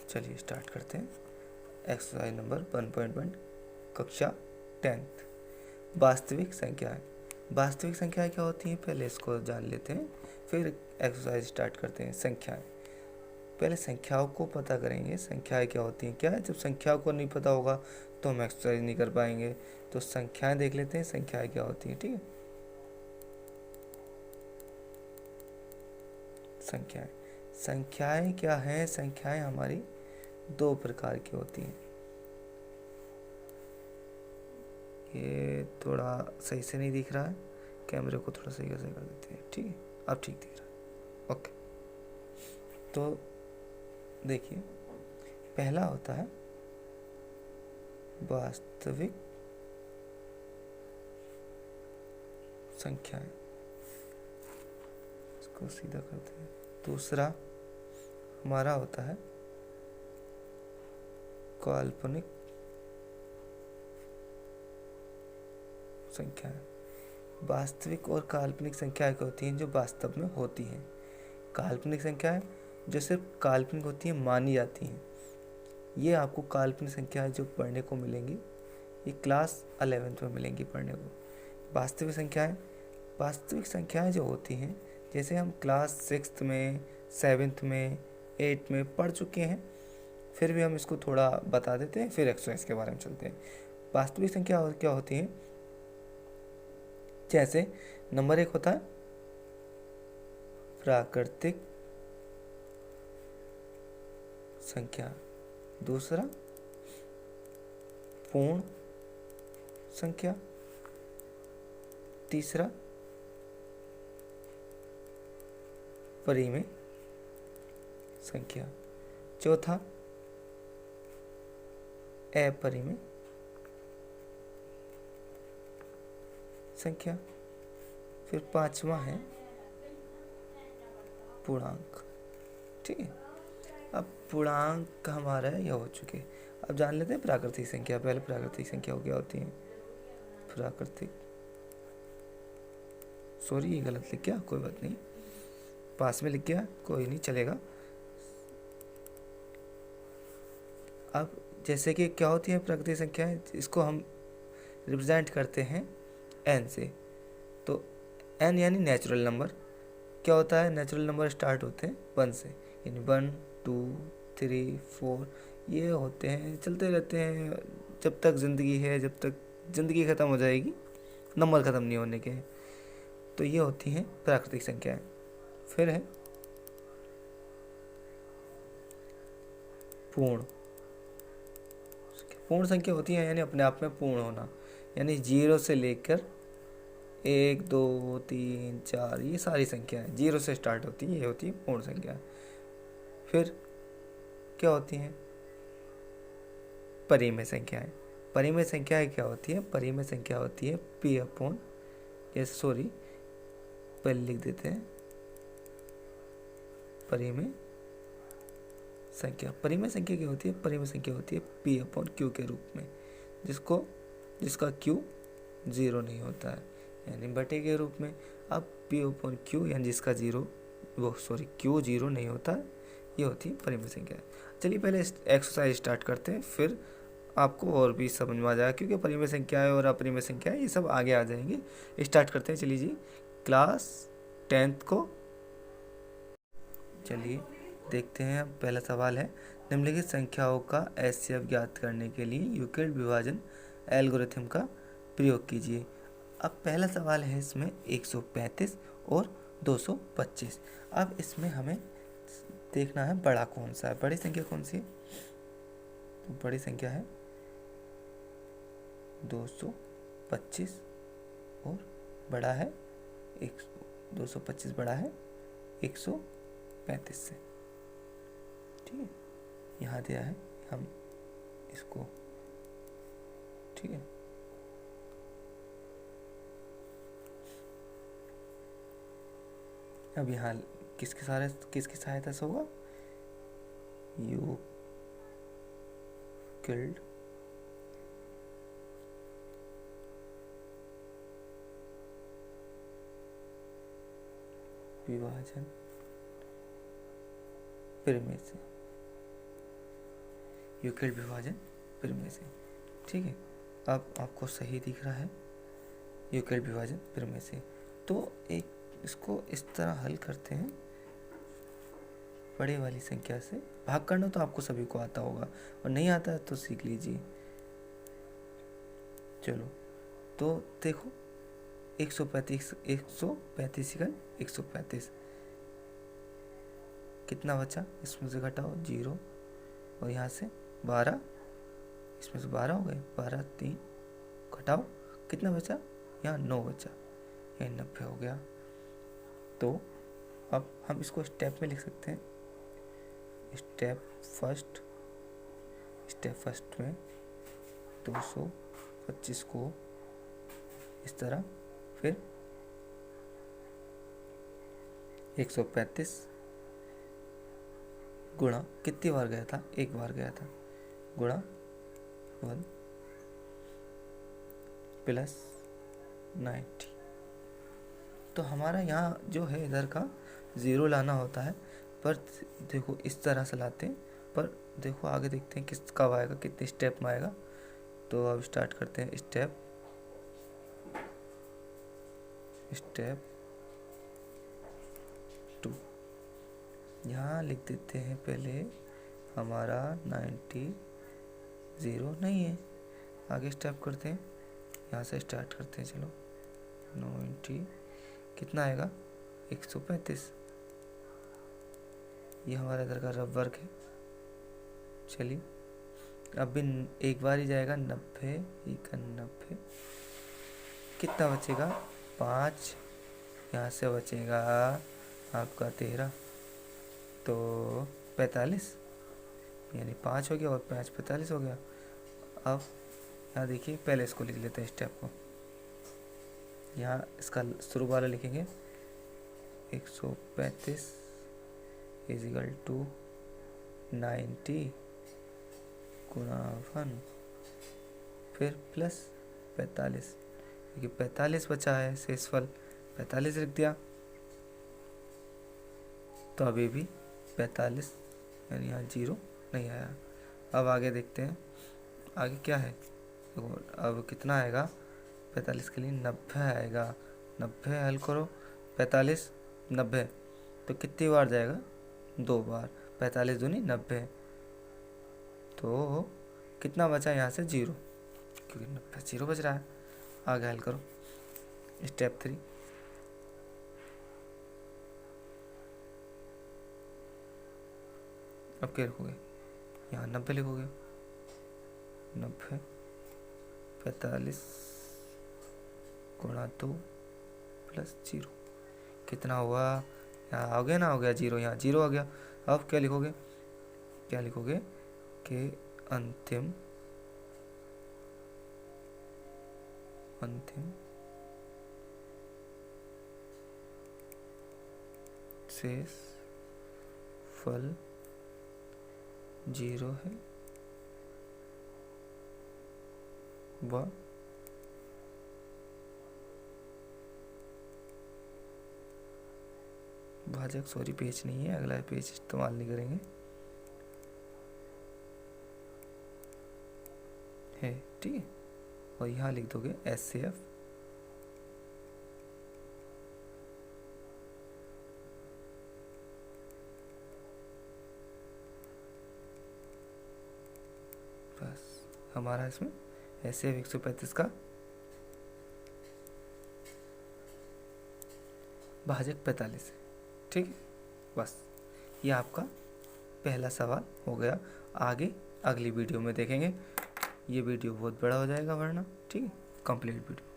चलिए स्टार्ट करते हैं। एक्सरसाइज नंबर 1.1 कक्षा 10th। वास्तविक संख्याएं। वास्तविक संख्याएं क्या होती हैं, पहले इसको जान लेते हैं, फिर एक्सरसाइज स्टार्ट करते हैं। संख्याएं, पहले संख्याओं को पता करेंगे। संख्याएं क्या होती हैं, क्या है, जब संख्याओं को नहीं पता होगा तो हम एक्सरसाइज नहीं कर पाएंगे। तो संख्याएं देख लेते हैं, संख्याएं क्या होती हैं। ठीक है, संख्याएं संख्याएं क्या हैं। संख्याएं हमारी दो प्रकार की होती हैं। ये थोड़ा सही से नहीं दिख रहा है, कैमरे को थोड़ा सही से कर देते हैं। ठीक है, अब ठीक दिख रहा है। ओके, तो देखिए, पहला होता है वास्तविक संख्याएं, इसको सीधा करते हैं। दूसरा हमारा होता है काल्पनिक संख्याएं। वास्तविक और काल्पनिक संख्याएं क्या होती हैं, जो वास्तव में होती हैं। काल्पनिक संख्याएं जो सिर्फ काल्पनिक होती हैं, मानी जाती हैं। ये आपको काल्पनिक संख्याएं जो पढ़ने को मिलेंगी, ये क्लास 11th में मिलेंगी पढ़ने को। वास्तविक संख्याएं जो होती हैं, जैसे हम क्लास 6th में, 7th में, 8th में पढ़ चुके हैं, फिर भी हम इसको थोड़ा बता देते हैं, फिर एक्सरसाइज के बारे में चलते हैं। वास्तविक संख्या क्या होती है, जैसे नंबर 1 होता है प्राकृतिक संख्या, दूसरा पूर्ण संख्या, तीसरा परिमेय संख्या, चौथा अपरिमेय संख्या, फिर पांचवा है पूर्णांक। ठीक है, अब पूर्णांक हमारा यह हो चुके। अब जान लेते हैं प्राकृतिक संख्या। पहले प्राकृतिक संख्या क्या होती है। सॉरी, ये गलत लिख गया, कोई बात नहीं, पास में लिख गया, कोई नहीं, चलेगा। अब जैसे कि क्या होती है प्राकृतिक संख्याएं, इसको हम रिप्रेजेंट करते हैं n से। तो n यानी नेचुरल नंबर। क्या होता है, नेचुरल नंबर स्टार्ट होते हैं 1 से, यानी 1 2 3 4 ये होते हैं, चलते रहते हैं जब तक ज़िंदगी है, जब तक ज़िंदगी ख़त्म हो जाएगी, नंबर ख़त्म नहीं होने के हैं। तो ये होती हैं प्राकृतिक संख्याएं। फिर है पूर्ण संख्या होती है, यानी अपने आप में पूर्ण होना, यानी 0 से लेकर 1 2 3 4 ये सारी संख्याएं 0 से स्टार्ट होती है, ये होती है पूर्ण संख्या। फिर क्या होती हैं परिमेय संख्याएं। परिमेय संख्याएं क्या होती है, परिमेय संख्या होती है p अपॉन, सॉरी पहले लिख देते हैं परिमेय संख्या। परिमेय संख्या क्या होती है, परिमेय संख्या होती है p अपॉन q के रूप में, जिसका q 0 नहीं होता है, यानी बटे के रूप में। अब p अपॉन q यानी जिसका q 0 नहीं होता है, ये होती है परिमेय संख्या। चलिए पहले एक्सरसाइज स्टार्ट करते हैं, फिर आपको और भी समझ में आ जाएगा, क्योंकि परिमेय संख्याएं और अपरिमेय संख्याएं ये सब आगे आ जाएंगे। स्टार्ट करते हैं, चलिए जी, क्लास 10th को। चलिए देखते हैं। पहला सवाल है, निम्नलिखित संख्याओं का एचसीएफ ज्ञात करने के लिए यूक्लिड विभाजन एल्गोरिथम का प्रयोग कीजिए। अब पहला सवाल है इसमें 135 और 225। अब इसमें हमें देखना है बड़ा कौन सा है, बड़ी संख्या कौन सी है। तो बड़ी संख्या है 225 और बड़ा है 225 बड़ा है 135 से। ठीक है, यहाँ दिया है, हम इसको, ठीक है, अब यहाँ किसकी सहायता से होगा, यूक्लिड विभाजन परिमेय से। यूक्लिड विभाजन प्रमेय से। ठीक है, अब आपको सही दिख रहा है यूक्लिड विभाजन प्रमेय से। तो एक इसको इस तरह हल करते हैं, बड़े वाली संख्या से भाग करना तो आपको सभी को आता होगा, और नहीं आता है तो सीख लीजिए। चलो तो देखो 135 135 135 कितना बचा, इसमें से घटाओ 0 और यहाँ से 12, इसमें से 12 हो गए, 12 3 घटाओ कितना बचा, यहाँ 9 बचा, यहाँ 90 हो गया। तो अब हम इसको स्टेप में लिख सकते हैं। स्टेप फर्स्ट में 225 को इस तरह, फिर 135 गुणा कितनी बार गया था, एक बार गया था, गुणा 1 प्लस 90। तो हमारा यहाँ जो है इधर का 0 लाना होता है, पर देखो इस तरह से लाते हैं, पर देखो आगे देखते हैं किस कब आएगा, कितने स्टेप में आएगा। तो अब स्टार्ट करते हैं। स्टेप 2 यहाँ लिख देते हैं पहले हमारा 90 0 नहीं है। आगे स्टेप करते हैं, यहाँ से स्टार्ट करते हैं। चलो 90 कितना आएगा 135, ये हमारा इधर का रफ वर्क है। चलिए अब भी एक बार ही जाएगा, 90 91 कितना बचेगा 5, यहाँ से बचेगा आपका 13, तो 45, यानी 5 हो गया और 5 45 हो गया। अब यहाँ देखिए पहले इसको लिख लेते हैं स्टेप को, यहाँ इसका शुरू वाला लिखेंगे 135 इजिकल टू 90 गुणा 1 फिर प्लस 45, क्योंकि 45 बचा है शेषफल 45 लिख दिया। तो अभी भी 45 यानी यहाँ 0 नहीं आया। अब आगे देखते हैं आगे क्या है। तो अब कितना आएगा 45 के लिए 90 आएगा। 90 हल करो, 45 90 तो कितनी बार जाएगा 2 बार, 45 दूनी 90, तो कितना बचा यहाँ से 0, क्योंकि 90 0 बच रहा है। आगे हल करो स्टेप 3, अब क्या लिखोगे, यहाँ 90 लिखोगे, 90 45 गुणा 2 प्लस 0 कितना हुआ, यहाँ आ गया ना, हो गया 0, यहाँ 0 आ गया। अब क्या लिखोगे, कि अंतिम शेष फल 0 है व भाजक, सॉरी पेज नहीं है, अगला पेज इस्तेमाल नहीं करेंगे, है ठीक है। और यहाँ लिख दोगे SCF बस हमारा इसमें SCF 135 का भाजक 45 है, ठीक है। बस ये आपका पहला सवाल हो गया। आगे अगली वीडियो में देखेंगे, ये वीडियो बहुत बड़ा हो जाएगा वरना, ठीक है, कंप्लीट वीडियो।